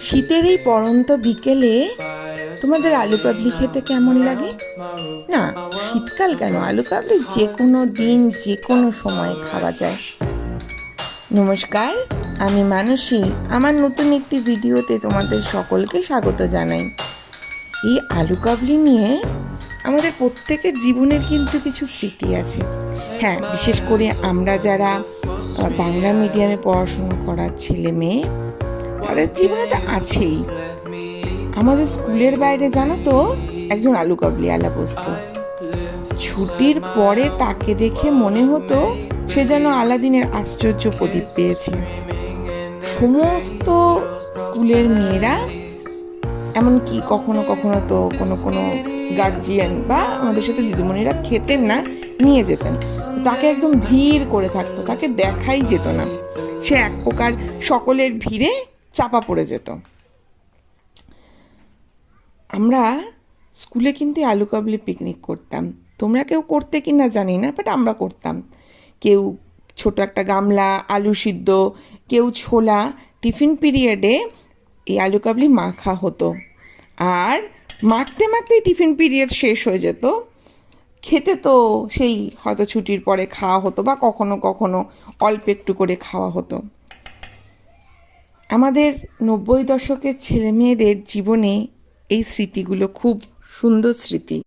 শীতের এই পড়ন্ত বিকেলে তোমাদের আলু কাবলি খেতে কেমন লাগে? না, শীতকাল কেন, আলু কাবলি যে কোনো দিন যে কোনো সময় খাওয়া যায়। নমস্কার, আমি মানসী। আমার নতুন একটি ভিডিওতে তোমাদের সকলকে স্বাগত জানাই। এই আলু কাবলি নিয়ে আমাদের প্রত্যেকের জীবনের কিন্তু কিছু স্মৃতি আছে। হ্যাঁ, বিশেষ করে আমরা যারা বাংলা মিডিয়ামে পড়াশোনা করার ছেলে মেয়ে, তাদের জীবনে তো আছেই। আমাদের স্কুলের বাইরে জানো তো একজন আলু কাবলি আলা বসতো। ছুটির পরে তাকে দেখে মনে হতো সে যেন আলাদিনের আশ্চর্য প্রদীপ পেয়েছে। সমস্ত স্কুলের মেয়েরা, এমনকি কখনো কখনো তো কোনো কোনো গার্জিয়ান বা আমাদের সাথে দিদিমণিরা খেতেন না, নিয়ে যেতেন। তাকে একদম ভিড় করে থাকতো, তাকে দেখাই যেত না। সে এক প্রকার সকলের ভিড়ে চাপা পড়ে যেত। আমরা স্কুলে কিন্তু আলু কাবলি পিকনিক করতাম। তোমরা কেউ করতে কি না জানি না, বাট আমরা করতাম। কেউ ছোট একটা গামলা আলু সিদ্ধ, কেউ ছোলা। টিফিন পিরিয়ডে এই আলু কাবলি মাখা হতো, আর মাখতে মাখতেই টিফিন পিরিয়ড শেষ হয়ে যেত। খেতে তো সেই হয়তো ছুটির পরে খাওয়া হতো, বা কখনো কখনো অল্প একটু করে খাওয়া হতো। আমাদের 90 দশকের ছেলে মেয়েদের জীবনে এই স্মৃতিগুলো খুব সুন্দর স্মৃতি।